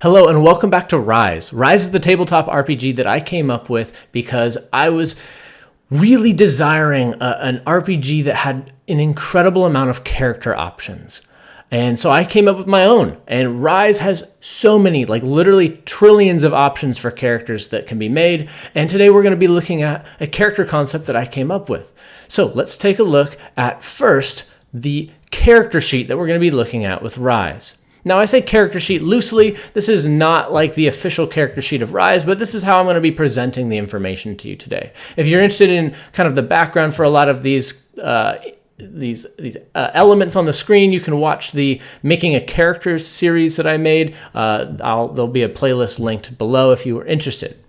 Hello and welcome back to Rise. Rise is the tabletop RPG that I came up with because I was really desiring an RPG that had an incredible amount of character options. And so I came up with my own. And Rise has so many, like literally trillions of options for characters that can be made. And today we're going to be looking at a character concept that I came up with. So let's take a look at first the character sheet that we're going to be looking at with Rise. Now, I say character sheet loosely. This is not like the official character sheet of Rise, but this is how I'm going to be presenting the information to you today. If you're interested in kind of the background for a lot of these elements on the screen, you can watch the Making a Character series that I made. There'll be a playlist linked below if you are interested.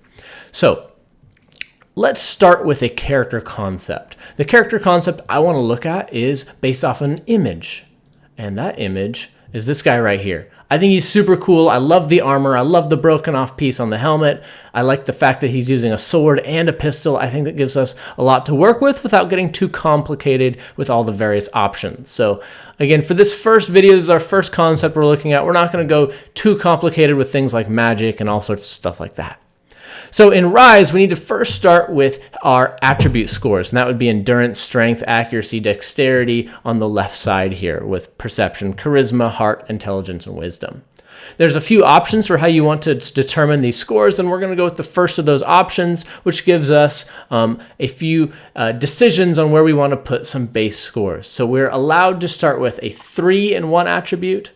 So let's start with a character concept. The character concept I want to look at is based off an image, and that image is this guy right here. I think he's super cool. I love the armor. I love the broken off piece on the helmet. I like the fact that he's using a sword and a pistol. I think that gives us a lot to work with without getting too complicated with all the various options. So again, for this first video, this is our first concept we're looking at. We're not going to go too complicated with things like magic and all sorts of stuff like that. So in Rise, we need to first start with our attribute scores, and that would be endurance, strength, accuracy, dexterity on the left side here with perception, charisma, heart, intelligence, and wisdom. There's a few options for how you want to determine these scores, and we're going to go with the first of those options, which gives us a few decisions on where we want to put some base scores. So we're allowed to start with a 3 in one attribute.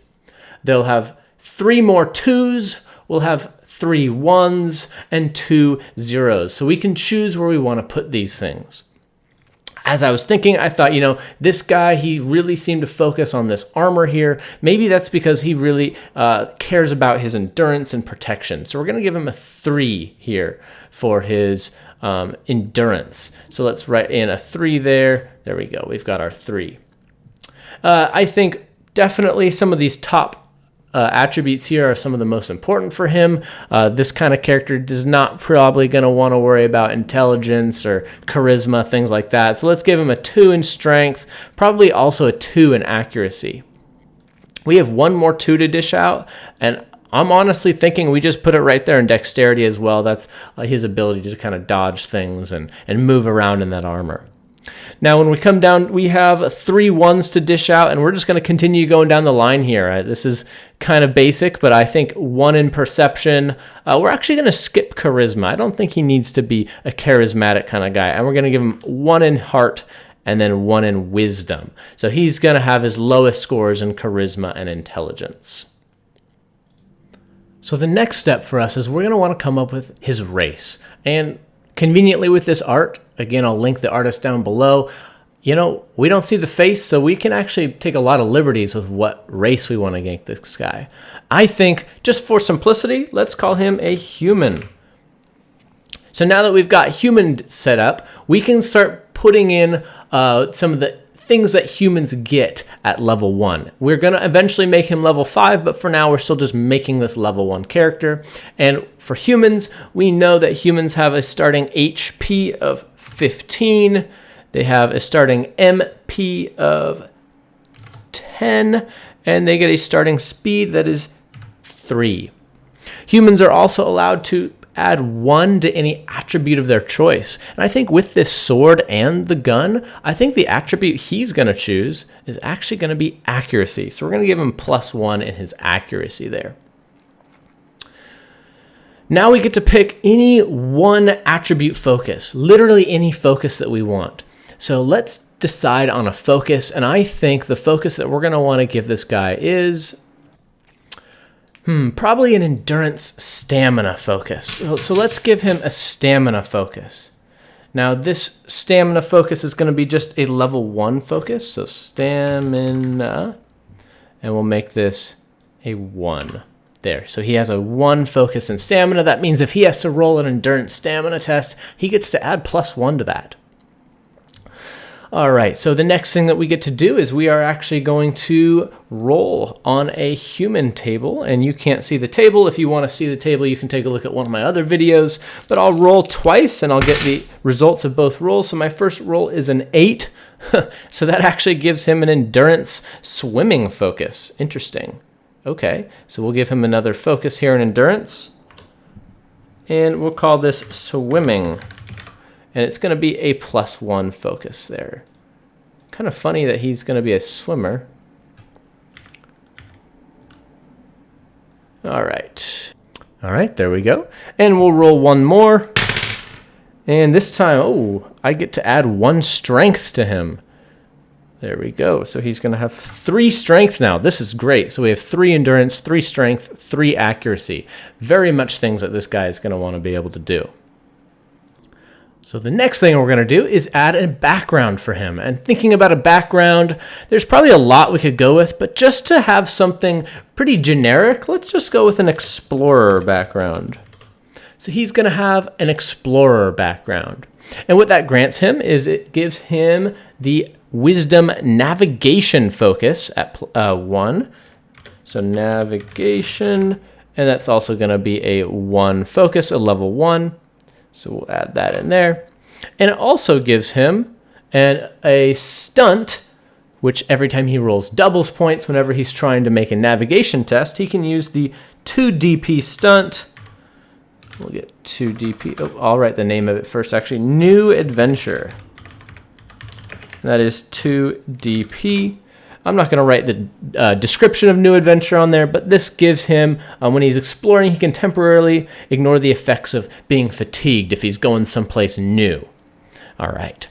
They'll have 3 more 2s. We'll have 3 1s and 2 0s. So we can choose where we want to put these things. As I was thinking, I thought, this guy, he really seemed to focus on this armor here. Maybe that's because he really cares about his endurance and protection. So we're going to give him a 3 here for his endurance. So let's write in a 3 there. There we go. We've got our 3. I think definitely some of these top attributes here are some of the most important for him. This kind of character is not probably going to want to worry about intelligence or charisma, things like that. So let's give him a 2 in strength, probably also a 2 in accuracy. We have 1 more 2 to dish out, and I'm honestly thinking we just put it right there in dexterity as well. That's his ability to kind of dodge things and move around in that armor. Now, when we come down, we have 3 1s to dish out, and we're just going to continue going down the line here. This is kind of basic, but I think 1 in perception. We're actually going to skip charisma. I don't think he needs to be a charismatic kind of guy, and we're going to give him 1 in heart and then 1 in wisdom. So he's going to have his lowest scores in charisma and intelligence. So the next step for us is we're going to want to come up with his race. And conveniently with this art, again, I'll link the artist down below. We don't see the face, so we can actually take a lot of liberties with what race we want to make this guy. I think, just for simplicity, let's call him a human. So now that we've got human set up, we can start putting in some of the things that humans get at level 1. We're going to eventually make him level 5, but for now we're still just making this level 1 character. And for humans, we know that humans have a starting HP of 15. They have a starting MP of 10, and they get a starting speed that is 3. Humans are also allowed to add 1 to any attribute of their choice. And I think with this sword and the gun, I think the attribute he's going to choose is actually going to be accuracy. So we're going to give him +1 in his accuracy there. Now we get to pick any one attribute focus, literally any focus that we want. So let's decide on a focus, and I think the focus that we're going to want to give this guy is probably an endurance stamina focus. So let's give him a stamina focus. Now this stamina focus is going to be just a level 1 focus, so stamina, and we'll make this a 1. There, so he has a 1 focus in stamina. That means if he has to roll an endurance stamina test, he gets to add +1 to that. All right, so the next thing that we get to do is we are actually going to roll on a human table, and you can't see the table. If you want to see the table, you can take a look at one of my other videos, but I'll roll twice and I'll get the results of both rolls. So my first roll is an 8, so that actually gives him an endurance swimming focus. Interesting. Okay, so we'll give him another focus here in endurance. And we'll call this swimming. And it's going to be a +1 focus there. Kind of funny that he's going to be a swimmer. All right. All right, there we go. And we'll roll one more. And this time, oh, I get to add 1 strength to him. There we go. So he's going to have 3 strength now. This is great. So we have 3 endurance, 3 strength, 3 accuracy. Very much things that this guy is going to want to be able to do. So the next thing we're going to do is add a background for him. And thinking about a background, there's probably a lot we could go with, but just to have something pretty generic, let's just go with an explorer background. So he's going to have an explorer background. And what that grants him is it gives him the wisdom navigation focus at 1. So navigation, and that's also going to be a 1 focus, a level 1. So we'll add that in there. And it also gives him a stunt, which every time he rolls doubles points whenever he's trying to make a navigation test, he can use the 2 DP stunt. We'll get 2 DP. Oh, I'll write the name of it first, actually. New Adventure. That is 2 DP. I'm not going to write the description of New Adventure on there, but this gives him, when he's exploring, he can temporarily ignore the effects of being fatigued if he's going someplace new. All right.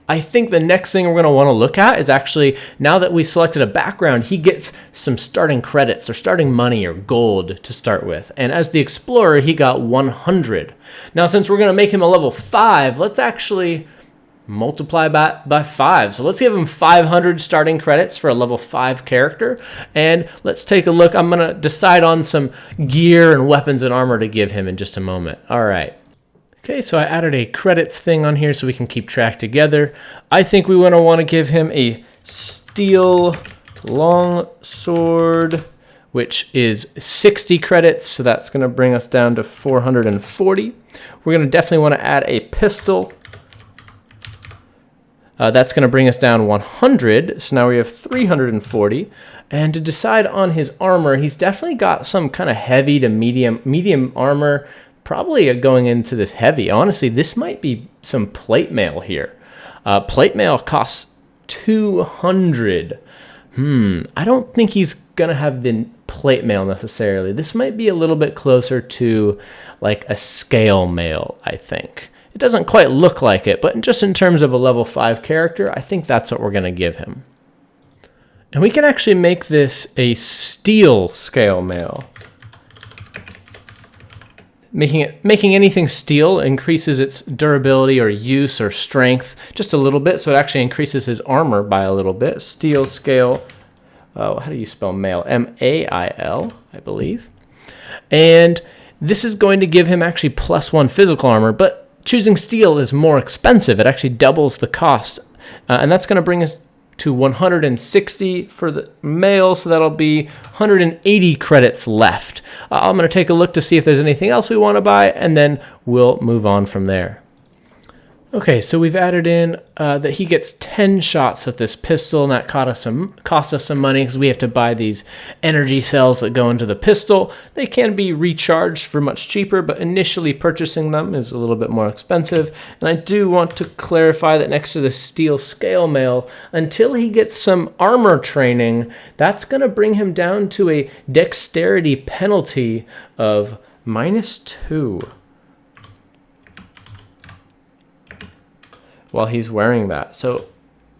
I think the next thing we're going to want to look at is actually, now that we selected a background, he gets some starting credits or starting money or gold to start with. And as the explorer, he got 100. Now, since we're going to make him a level 5, let's actually multiply by 5. So let's give him 500 starting credits for a level 5 character. And let's take a look. I'm going to decide on some gear and weapons and armor to give him in just a moment. All right. Okay, so I added a credits thing on here so we can keep track together. I think we want to give him a steel longsword, which is 60 credits. So that's going to bring us down to 440. We're going to definitely want to add a pistol. That's going to bring us down 100, so now we have 340. And to decide on his armor, he's definitely got some kind of heavy to medium armor, probably going into this heavy. Honestly, this might be some plate mail here. Plate mail costs 200. I don't think he's going to have the plate mail necessarily. This might be a little bit closer to like a scale mail, I think. It doesn't quite look like it, but just in terms of a level 5 character, I think that's what we're going to give him. And we can actually make this a steel scale mail. Making anything steel increases its durability or use or strength just a little bit, so it actually increases his armor by a little bit. Steel scale, how do you spell mail? M-A-I-L, I believe. And this is going to give him actually +1 physical armor, but choosing steel is more expensive. It actually doubles the cost. And that's going to bring us to 160 for the mail, so that'll be 180 credits left. I'm going to take a look to see if there's anything else we want to buy, and then we'll move on from there. Okay, so we've added in that he gets 10 shots with this pistol, and that cost us some money because we have to buy these energy cells that go into the pistol. They can be recharged for much cheaper, but initially purchasing them is a little bit more expensive. And I do want to clarify that next to the steel scale mail, until he gets some armor training, that's going to bring him down to a dexterity penalty of -2. While he's wearing that. So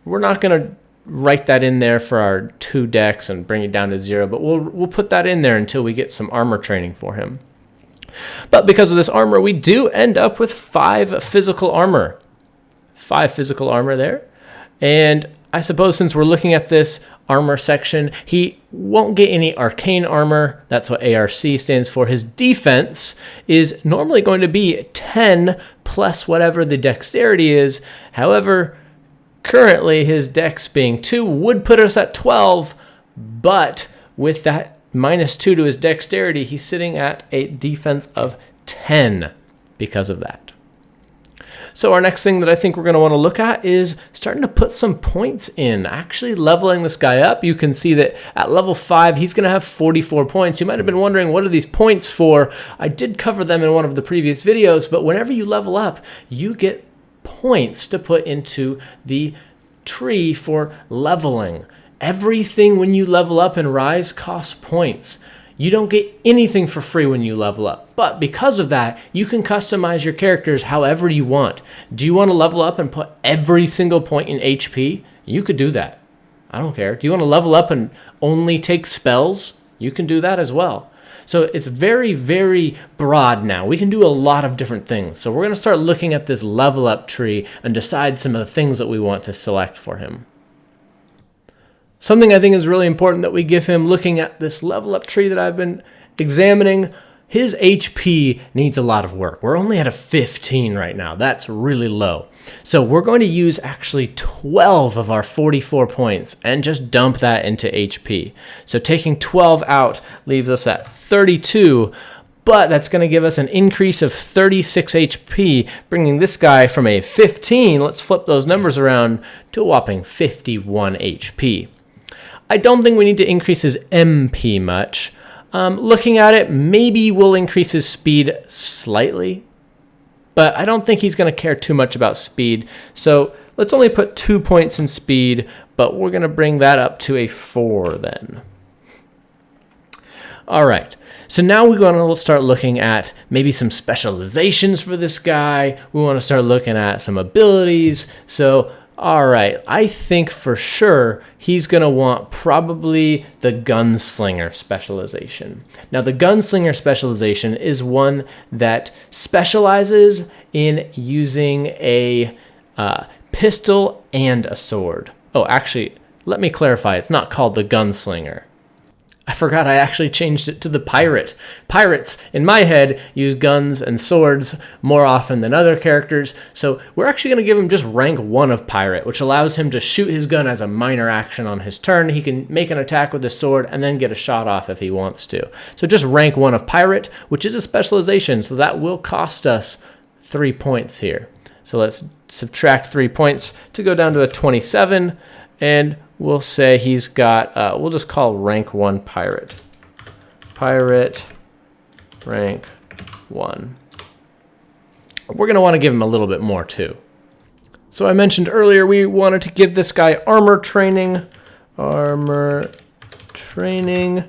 we're not going to write that in there for our 2 dex and bring it down to 0, but we'll put that in there until we get some armor training for him. But because of this armor, we do end up with 5 physical armor. 5 physical armor there. And I suppose since we're looking at this armor section, he won't get any arcane armor. That's what ARC stands for. His defense is normally going to be 10 plus whatever the dexterity is. However, currently his dex being 2 would put us at 12, but with that -2 to his dexterity, he's sitting at a defense of 10 because of that. So our next thing that I think we're going to want to look at is starting to put some points in, actually leveling this guy up. You can see that at level 5, he's going to have 44 points. You might have been wondering, what are these points for? I did cover them in one of the previous videos, but whenever you level up, you get points to put into the tree for leveling. Everything when you level up in Rise costs points. You don't get anything for free when you level up. But because of that, you can customize your characters however you want. Do you want to level up and put every single point in HP? You could do that. I don't care. Do you want to level up and only take spells? You can do that as well. So it's very, very broad now. We can do a lot of different things. So we're going to start looking at this level up tree and decide some of the things that we want to select for him. Something I think is really important that we give him, looking at this level up tree that I've been examining, his HP needs a lot of work. We're only at a 15 right now. That's really low. So we're going to use actually 12 of our 44 points and just dump that into HP. So taking 12 out leaves us at 32, but that's going to give us an increase of 36 HP, bringing this guy from a 15, let's flip those numbers around, to a whopping 51 HP. I don't think we need to increase his MP much. Looking at it, maybe we'll increase his speed slightly, but I don't think he's going to care too much about speed. So let's only put 2 points in speed, but we're going to bring that up to a 4 then. All right, so now we're going to start looking at maybe some specializations for this guy. We want to start looking at some abilities. So all right, I think for sure he's going to want probably the Gunslinger Specialization. Now, the Gunslinger Specialization is one that specializes in using a pistol and a sword. Oh, actually, let me clarify. It's not called the Gunslinger. I forgot I actually changed it to the pirate. Pirates, in my head, use guns and swords more often than other characters, so we're actually going to give him just rank 1 of pirate, which allows him to shoot his gun as a minor action on his turn. He can make an attack with his sword and then get a shot off if he wants to. So just rank 1 of pirate, which is a specialization, so that will cost us 3 points here. So let's subtract 3 points to go down to a 27, and we'll say he's got, we'll just call rank 1 pirate. Pirate, rank 1. We're going to want to give him a little bit more too. So I mentioned earlier we wanted to give this guy armor training. Armor training.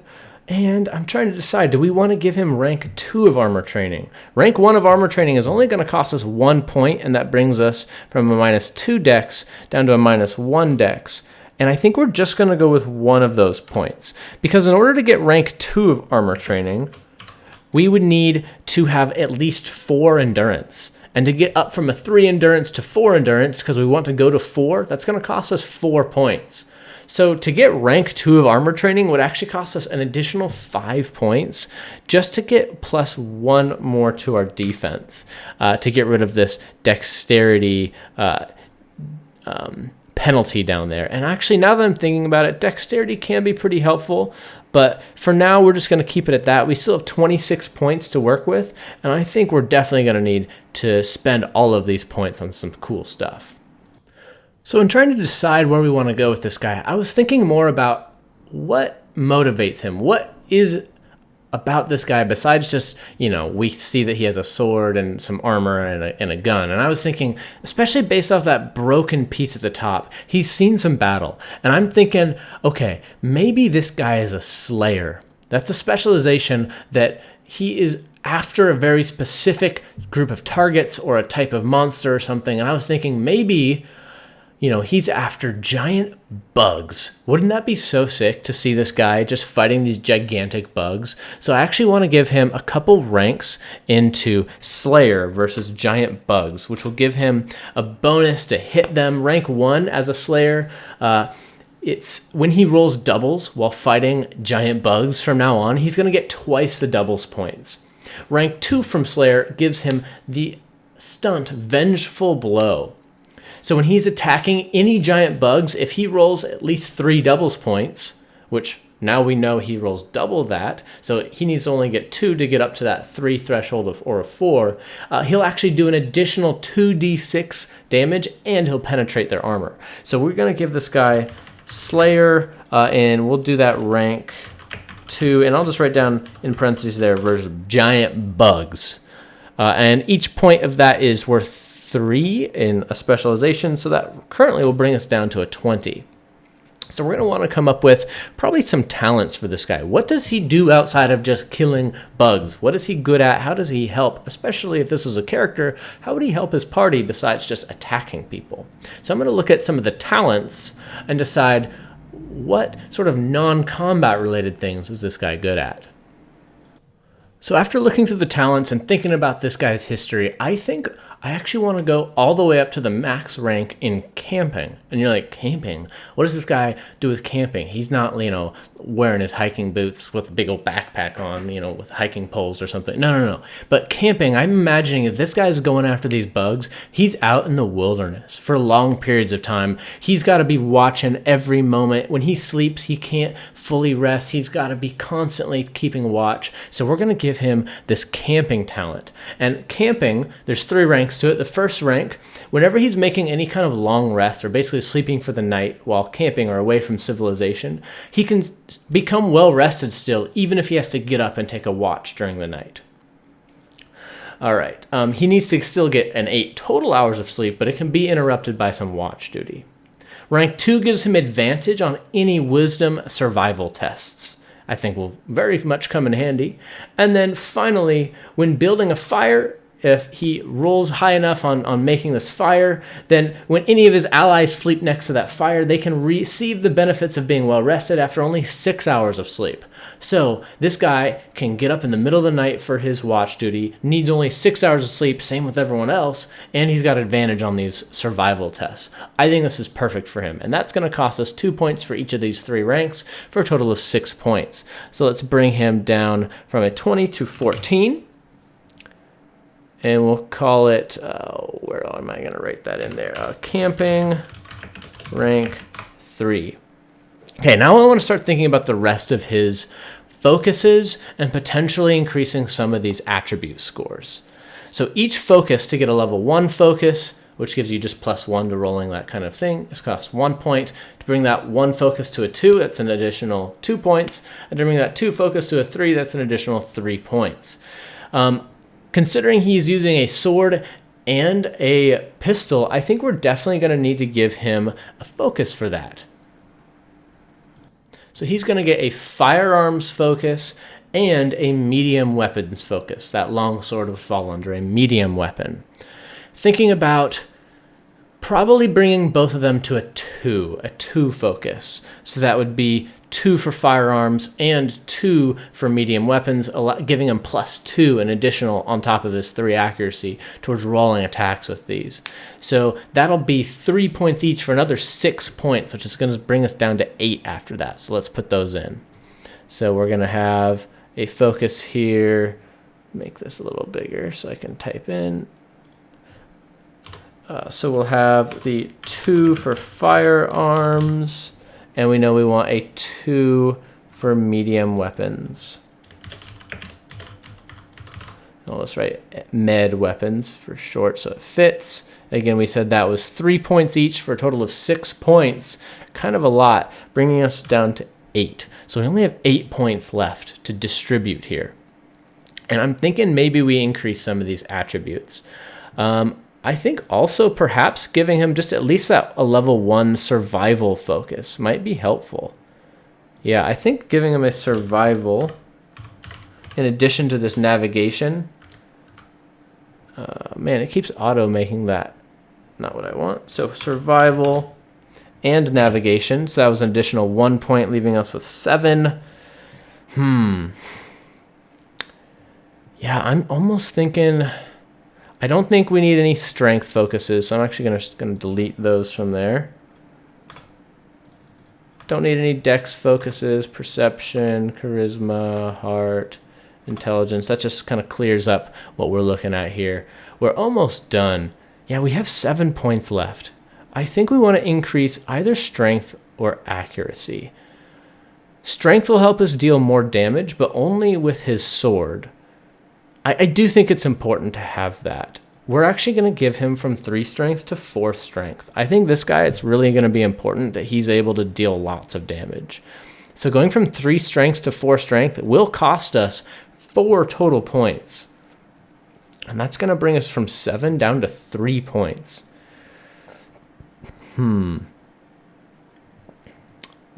And I'm trying to decide, do we want to give him rank 2 of armor training? Rank 1 of armor training is only going to cost us 1 point, and that brings us from a -2 dex down to a -1 dex. And I think we're just going to go with one of those points. Because in order to get rank 2 of armor training, we would need to have at least 4 endurance. And to get up from a 3 endurance to 4 endurance, because we want to go to 4, that's going to cost us 4 points. So to get rank 2 of armor training would actually cost us an additional 5 points just to get +1 more to our defense, to get rid of this dexterity penalty down there. And actually, now that I'm thinking about it, dexterity can be pretty helpful, but for now we're just going to keep it at that. We still have 26 points to work with, and I think we're definitely going to need to spend all of these points on some cool stuff. So in trying to decide where we want to go with this guy, I was thinking more about what motivates him. What is about this guy besides just, we see that he has a sword and some armor and a gun. And I was thinking, especially based off that broken piece at the top, he's seen some battle. And I'm thinking, okay, maybe this guy is a slayer. That's a specialization that he is after a very specific group of targets or a type of monster or something. And I was thinking maybe he's after giant bugs. Wouldn't that be so sick to see this guy just fighting these gigantic bugs? So I actually want to give him a couple ranks into Slayer versus giant bugs, which will give him a bonus to hit them. Rank 1 as a Slayer, it's when he rolls doubles while fighting giant bugs from now on, he's going to get twice the doubles points. Rank 2 from Slayer gives him the stunt Vengeful Blow. So when he's attacking any giant bugs, if he rolls at least 3 doubles points, which Now we know he rolls double that, so he needs to only get 2 to get up to that 3 threshold or a 4. He'll actually do an additional 2d6 damage, and he'll penetrate their armor. So we're going to give this guy Slayer, and we'll do that rank 2, and I'll just write down in parentheses there versus giant bugs. And each point of that is worth 3 in a specialization, so that currently will bring us down to a 20. So we're going to want to come up with probably some talents for this guy. What does he do outside of just killing bugs? What is he good at? How does he help? Especially if this was a character, how would he help his party besides just attacking people? So I'm going to look at some of the talents and decide what sort of non-combat related things is this guy good at. So after looking through the talents and thinking about this guy's history, I think I actually want to go all the way up to the max rank in camping. And you're like, camping? What does this guy do with camping? He's not, wearing his hiking boots with a big old backpack on, with hiking poles or something. No. But camping, I'm imagining if this guy's going after these bugs, he's out in the wilderness for long periods of time. He's got to be watching every moment. When he sleeps, he can't fully rest. He's got to be constantly keeping watch. So we're going to give him this camping talent. And camping, there's 3 ranks to it. The first rank, whenever he's making any kind of long rest or basically sleeping for the night while camping or away from civilization, he can become well rested still, even if he has to get up and take a watch during the night. All right. He needs to still get an 8 total hours of sleep, but it can be interrupted by some watch duty. Rank 2 gives him advantage on any wisdom survival tests. I think will very much come in handy. And then finally, when building a fire, if he rolls high enough on making this fire, then when any of his allies sleep next to that fire, they can receive the benefits of being well rested after only 6 hours of sleep. So this guy can get up in the middle of the night for his watch duty, needs only 6 hours of sleep, same with everyone else, and he's got advantage on these survival tests. I think this is perfect for him, and that's going to cost us 2 points for each of these 3 ranks for a total of 6 points. So let's bring him down from a 20 to 14. And we'll call it, where am I going to write that in there? Camping, rank 3. Okay, now I want to start thinking about the rest of his focuses and potentially increasing some of these attribute scores. So each focus to get a level 1 focus, which gives you just +1 to rolling that kind of thing, this costs 1 point. To bring that 1 focus to a 2, that's an additional 2 points. And to bring that 2 focus to a 3, that's an additional 3 points. Considering he's using a sword and a pistol, I think we're definitely going to need to give him a focus for that. So he's going to get a firearms focus and a medium weapons focus. That long sword would fall under a medium weapon. Thinking about probably bringing both of them to a 2 focus. So that would be 2 for firearms and 2 for medium weapons, giving him +2, an additional on top of his 3 accuracy towards rolling attacks with these. So that'll be 3 points each for another 6 points, which is going to bring us down to 8 after that. So let's put those in. So we're going to have a focus here. Make this a little bigger so I can type in. So we'll have the 2 for firearms, and we know we want a 2 for medium weapons. I'll just write med weapons for short so it fits. Again, we said that was 3 points each for a total of 6 points. Kind of a lot, bringing us down to 8. So we only have 8 points left to distribute here. And I'm thinking maybe we increase some of these attributes. I think also perhaps giving him just at least a level 1 survival focus might be helpful. Yeah, I think giving him a survival in addition to this navigation. Man, it keeps auto making that not what I want. So survival and navigation. So that was an additional 1 point, leaving us with 7. Yeah, I'm almost thinking... I don't think we need any strength focuses, so I'm actually going to delete those from there. Don't need any dex focuses, perception, charisma, heart, intelligence. That just kind of clears up what we're looking at here. We're almost done. Yeah, we have 7 points left. I think we want to increase either strength or accuracy. Strength will help us deal more damage, but only with his sword. I do think it's important to have that. We're actually going to give him from 3 strength to 4 strength. I think this guy, it's really going to be important that he's able to deal lots of damage. So going from 3 strength to 4 strength will cost us 4 total points. And that's going to bring us from 7 down to 3 points.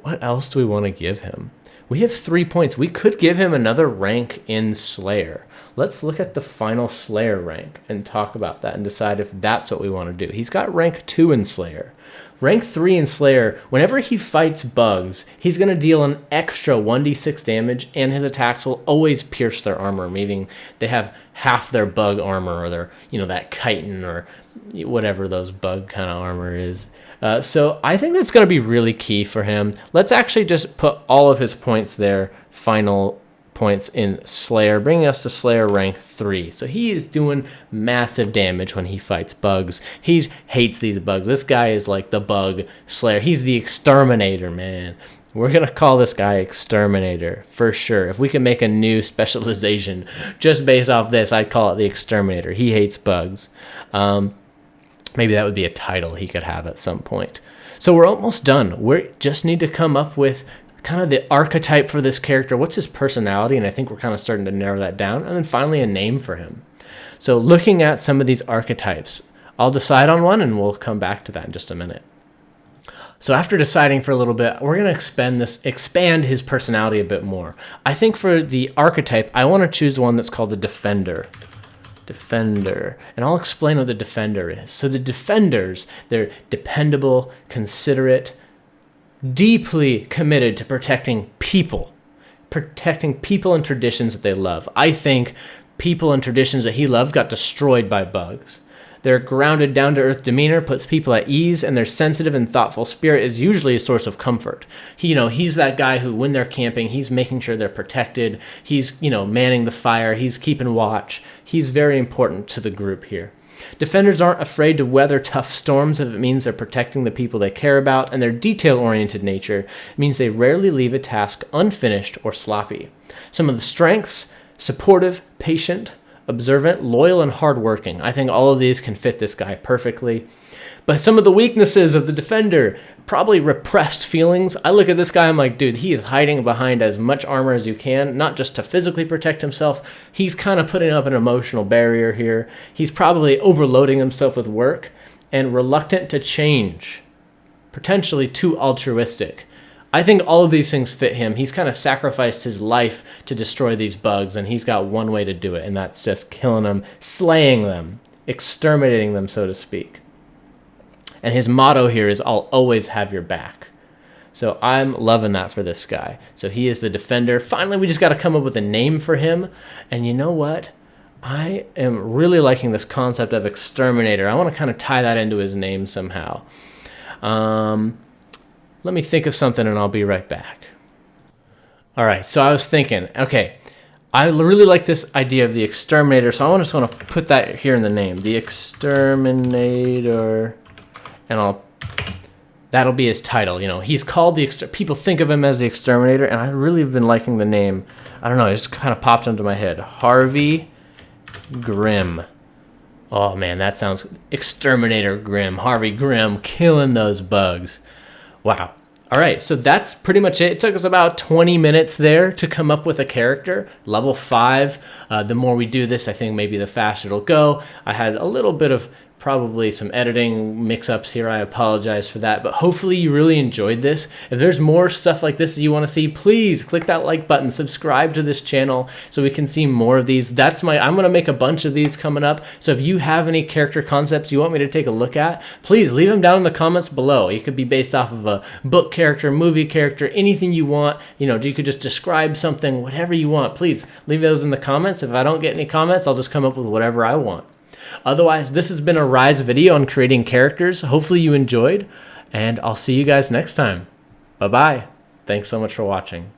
What else do we want to give him? We have 3 points. We could give him another rank in Slayer. Let's look at the final Slayer rank and talk about that and decide if that's what we want to do. He's got rank 2 in Slayer. Rank 3 in Slayer, whenever he fights bugs, he's going to deal an extra 1d6 damage, and his attacks will always pierce their armor, meaning they have half their bug armor, or their, that chitin, or whatever those bug kind of armor is. So I think that's going to be really key for him. Let's actually just put all of his points there, final points in Slayer, bringing us to Slayer rank 3. So he is doing massive damage when he fights bugs. He hates these bugs. This guy is like the bug slayer. He's the exterminator, man. We're going to call this guy Exterminator for sure. If we can make a new specialization just based off this, I'd call it the Exterminator. He hates bugs. Maybe that would be a title he could have at some point. So we're almost done. We just need to come up with kind of the archetype for this character. What's his personality? And I think we're kind of starting to narrow that down. And then finally a name for him. So looking at some of these archetypes, I'll decide on one and we'll come back to that in just a minute. So after deciding for a little bit, we're going to expand his personality a bit more. I think for the archetype, I want to choose one that's called the Defender. Defender. And I'll explain what the Defender is. So the Defenders, they're dependable, considerate, deeply committed to protecting people and traditions that they love. I think people and traditions that he loved got destroyed by bugs. Their grounded, down-to-earth demeanor puts people at ease, and their sensitive and thoughtful spirit is usually a source of comfort. He's that guy who, when they're camping, he's making sure they're protected. He's, manning the fire. He's keeping watch. He's very important to the group here. Defenders aren't afraid to weather tough storms if it means they're protecting the people they care about, and their detail-oriented nature means they rarely leave a task unfinished or sloppy. Some of the strengths: supportive, patient, observant, loyal, and hardworking. I think all of these can fit this guy perfectly. But some of the weaknesses of the Defender: probably repressed feelings. I look at this guy, I'm like, dude, he is hiding behind as much armor as you can, not just to physically protect himself. He's kind of putting up an emotional barrier here. He's probably overloading himself with work, and reluctant to change. Potentially too altruistic. I think all of these things fit him. He's kind of sacrificed his life to destroy these bugs, and he's got one way to do it, and that's just killing them, slaying them, exterminating them, so to speak. And his motto here is, I'll always have your back. So I'm loving that for this guy. So he is the Defender. Finally, we just got to come up with a name for him. And you know what? I am really liking this concept of Exterminator. I want to kind of tie that into his name somehow. Let me think of something and I'll be right back. All right, so I was thinking, okay, I really like this idea of the Exterminator, so I just want to put that here in the name, the Exterminator, and that'll be his title. He's called people think of him as the Exterminator, and I really have been liking the name. I don't know, it just kind of popped into my head. Harvey Grimm. Oh man, that sounds Exterminator Grimm. Harvey Grimm killing those bugs. Wow. All right, so that's pretty much it. It took us about 20 minutes there to come up with a character. Level 5. The more we do this, I think maybe the faster it'll go. I had a little bit of probably some editing mix-ups here. I apologize for that, but hopefully you really enjoyed this. If there's more stuff like this that you want to see, please click that like button, subscribe to this channel so we can see more of these. I'm going to make a bunch of these coming up, so if you have any character concepts you want me to take a look at, please leave them down in the comments below. It could be based off of a book character, movie character, anything you want. You could just describe something, whatever you want. Please leave those in the comments. If I don't get any comments, I'll just come up with whatever I want. Otherwise, this has been a Rise video on creating characters. Hopefully you enjoyed, and I'll see you guys next time. Bye-bye. Thanks so much for watching.